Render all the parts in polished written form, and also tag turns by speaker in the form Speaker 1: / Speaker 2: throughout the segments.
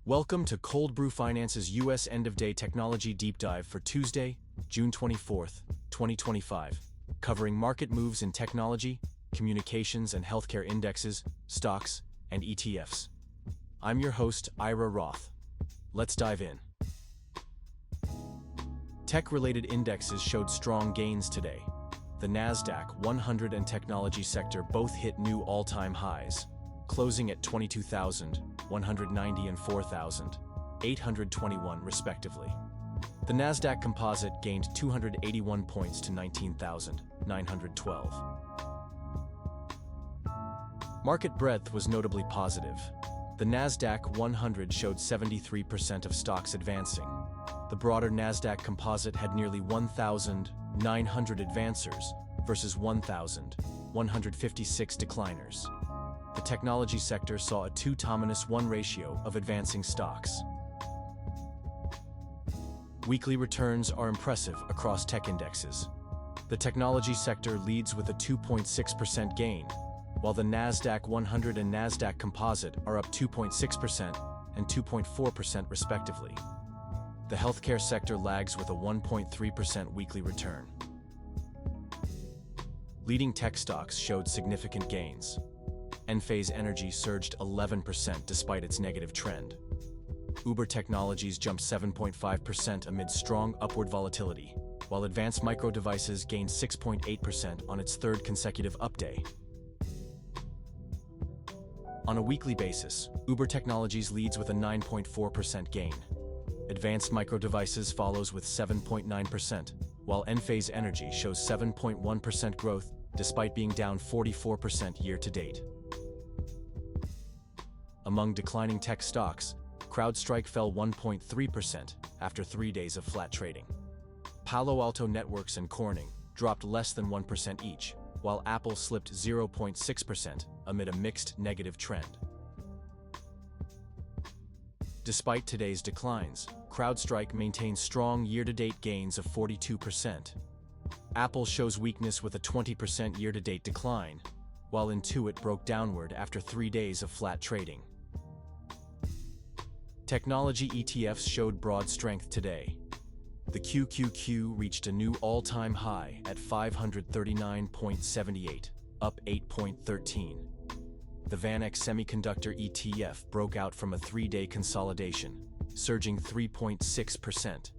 Speaker 1: Welcome to Cold Brew Finance's U.S. End-of-Day Technology Deep Dive for Tuesday, June 24th, 2025, covering market moves in technology, communications and healthcare indexes, stocks, and ETFs. I'm your host, Ira Roth. Let's dive in. Tech-related indexes showed strong gains today. The Nasdaq 100 and technology sector both hit new all-time highs, closing at 22,190 and 4,821 respectively. The Nasdaq Composite gained 281 points to 19,912. Market breadth was notably positive. The Nasdaq 100 showed 73% of stocks advancing. The broader Nasdaq Composite had nearly 1,900 advancers versus 1,156 decliners. The technology sector saw a 2-to-1 ratio of advancing stocks. Weekly returns are impressive across tech indexes. The technology sector leads with a 2.6% gain, while the Nasdaq 100 and Nasdaq Composite are up 2.6% and 2.4% respectively. The healthcare sector lags with a 1.3% weekly return. Leading tech stocks showed significant gains. Enphase Energy surged 11% despite its negative trend. Uber Technologies jumped 7.5% amid strong upward volatility, while Advanced Micro Devices gained 6.8% on its third consecutive up day. On a weekly basis, Uber Technologies leads with a 9.4% gain. Advanced Micro Devices follows with 7.9%, while Enphase Energy shows 7.1% growth despite being down 44% year-to-date. Among declining tech stocks, CrowdStrike fell 1.3% after 3 days of flat trading. Palo Alto Networks and Corning dropped less than 1% each, while Apple slipped 0.6% amid a mixed negative trend. Despite today's declines, CrowdStrike maintains strong year-to-date gains of 42%. Apple shows weakness with a 20% year-to-date decline, while Intuit broke downward after 3 days of flat trading. Technology ETFs showed broad strength today. The QQQ reached a new all-time high at 539.78, up 8.13. The VanEck Semiconductor ETF broke out from a 3-day consolidation, surging 3.6%.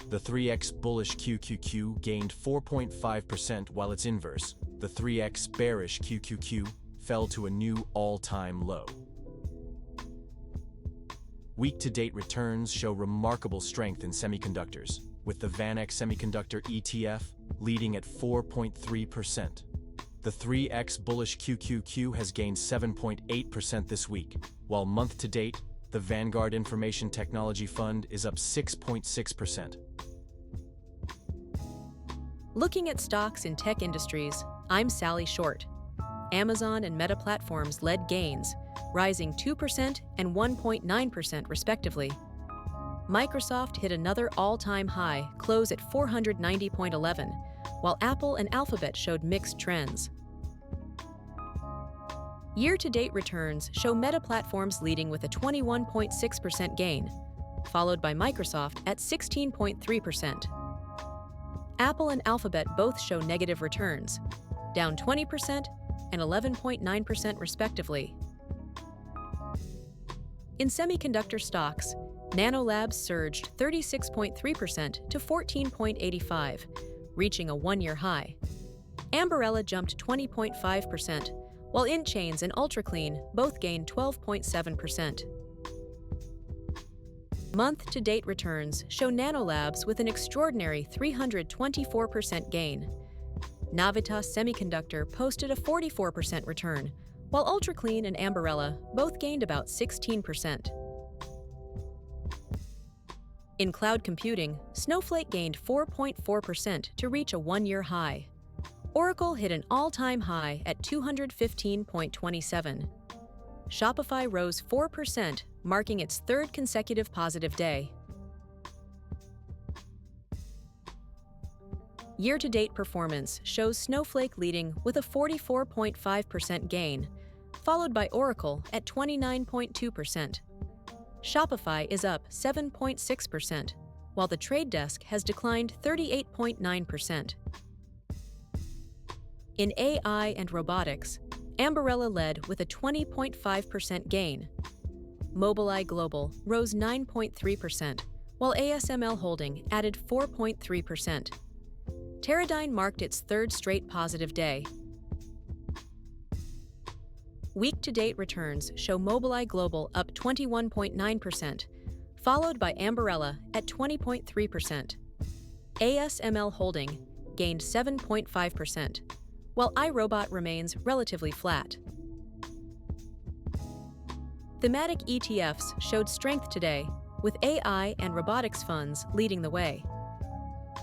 Speaker 1: The 3x bullish QQQ gained 4.5%, while its inverse, the 3x bearish QQQ, fell to a new all-time low. Week-to-date returns show remarkable strength in semiconductors, with the VanEck Semiconductor ETF leading at 4.3%. The 3x bullish QQQ has gained 7.8% this week, while month-to-date, the Vanguard Information Technology Fund is up 6.6%.
Speaker 2: Looking at stocks in tech industries, I'm Sally Short. Amazon and Meta Platforms led gains, rising 2% and 1.9% respectively. Microsoft hit another all-time high, close at 490.11, while Apple and Alphabet showed mixed trends. Year-to-date returns show Meta Platforms leading with a 21.6% gain, followed by Microsoft at 16.3%. Apple and Alphabet both show negative returns, down 20% and 11.9% respectively. In semiconductor stocks, Nano Labs surged 36.3% to 14.85, reaching a one-year high. Ambarella jumped 20.5%, while InChains and UltraClean both gained 12.7%. Month-to-date returns show Nano Labs with an extraordinary 324% gain. Navitas Semiconductor posted a 44% return, while UltraClean and Ambarella both gained about 16%. In cloud computing, Snowflake gained 4.4% to reach a one-year high. Oracle hit an all-time high at 215.27. Shopify rose 4%, marking its third consecutive positive day. Year-to-date performance shows Snowflake leading with a 44.5% gain, followed by Oracle at 29.2%. Shopify is up 7.6%, while the trade desk has declined 38.9%. In AI and robotics, Ambarella led with a 20.5% gain. Mobileye Global rose 9.3%, while ASML Holding added 4.3%. Teradyne marked its third straight positive day. Week-to-date returns show Mobileye Global up 21.9%, followed by Ambarella at 20.3%. ASML Holding gained 7.5%, while iRobot remains relatively flat. Thematic ETFs showed strength today, with AI and robotics funds leading the way.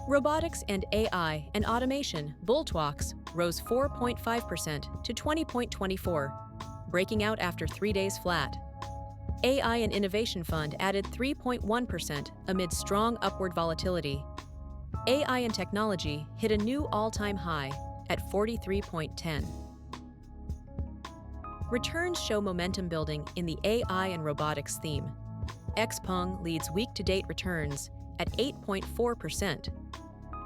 Speaker 2: Robotics and AI and automation Bulltwalks rose 4.5% to 20.24, breaking out after 3 days flat. AI and Innovation Fund added 3.1% amid strong upward volatility. AI and Technology hit a new all-time high at 43.10. Returns show momentum building in the AI and robotics theme. XPeng leads week-to-date returns at 8.4%.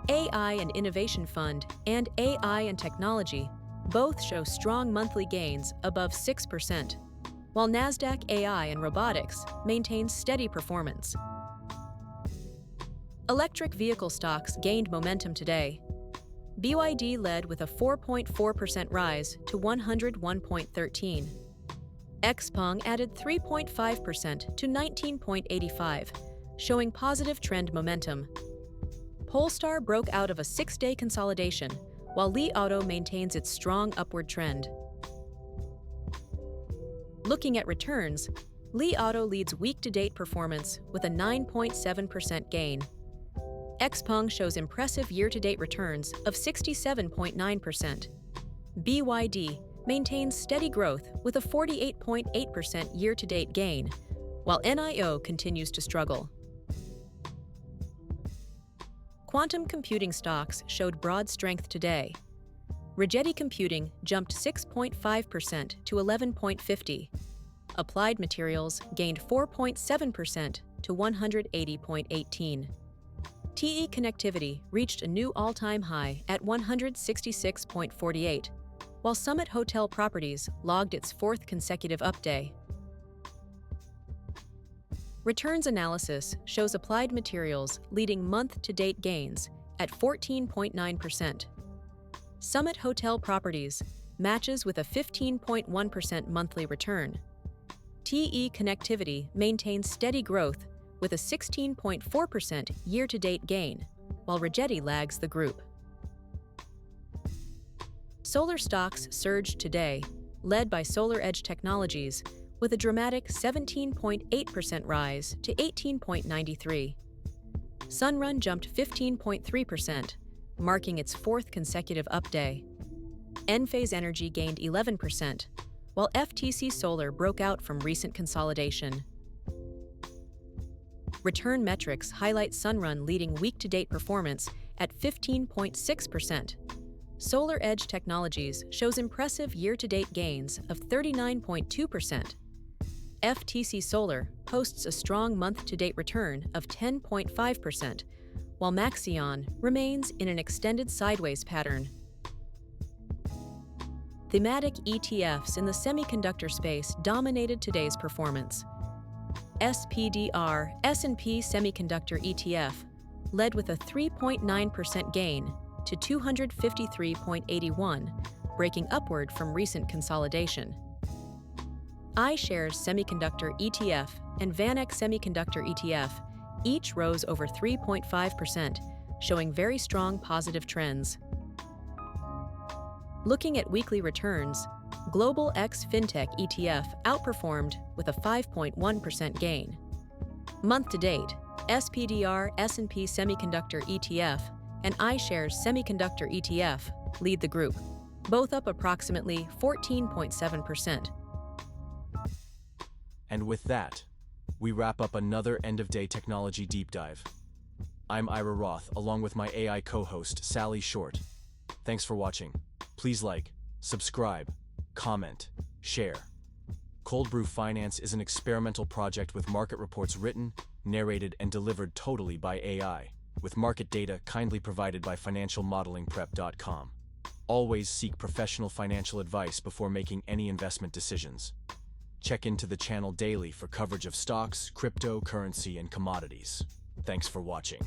Speaker 2: AI and Innovation Fund and AI and Technology both show strong monthly gains above 6%, while Nasdaq AI and Robotics maintains steady performance. Electric vehicle stocks gained momentum today. BYD led with a 4.4% rise to 101.13. XPeng added 3.5% to 19.85, showing positive trend momentum. Polestar broke out of a 6-day consolidation, while Li Auto maintains its strong upward trend. Looking at returns, Li Auto leads week-to-date performance with a 9.7% gain. XPeng shows impressive year-to-date returns of 67.9%. BYD maintains steady growth with a 48.8% year-to-date gain, while NIO continues to struggle. Quantum computing stocks showed broad strength today. Rigetti Computing jumped 6.5% to 11.50. Applied Materials gained 4.7% to 180.18. TE Connectivity reached a new all-time high at 166.48, while Summit Hotel Properties logged its fourth consecutive up-day. Returns analysis shows Applied Materials leading month-to-date gains at 14.9%. Summit Hotel Properties matches with a 15.1% monthly return. TE Connectivity maintains steady growth with a 16.4% year-to-date gain, while Rigetti lags the group. Solar stocks surged today, led by SolarEdge Technologies, with a dramatic 17.8% rise to 18.93. Sunrun jumped 15.3%, marking its fourth consecutive up-day. Enphase Energy gained 11%, while FTC Solar broke out from recent consolidation. Return metrics highlight Sunrun leading week-to-date performance at 15.6%. SolarEdge Technologies shows impressive year-to-date gains of 39.2%. FTC Solar posts a strong month-to-date return of 10.5%, while Maxion remains in an extended sideways pattern. Thematic ETFs in the semiconductor space dominated today's performance. SPDR S&P Semiconductor ETF led with a 3.9% gain to 253.81, breaking upward from recent consolidation. iShares Semiconductor ETF and VanEck Semiconductor ETF each rose over 3.5%, showing very strong positive trends. Looking at weekly returns, Global X FinTech ETF outperformed with a 5.1% gain. Month-to-date, SPDR S&P Semiconductor ETF and iShares Semiconductor ETF lead the group, both up approximately 14.7%.
Speaker 1: And with that, we wrap up another end-of-day technology deep dive. I'm Ira Roth, along with my AI co-host, Sally Short. Thanks for watching. Please like, subscribe, comment, share. Cold Brew Finance is an experimental project with market reports written, narrated, and delivered totally by AI, with market data kindly provided by financialmodelingprep.com. Always seek professional financial advice before making any investment decisions. Check into the channel daily for coverage of stocks, cryptocurrency, and commodities. Thanks for watching.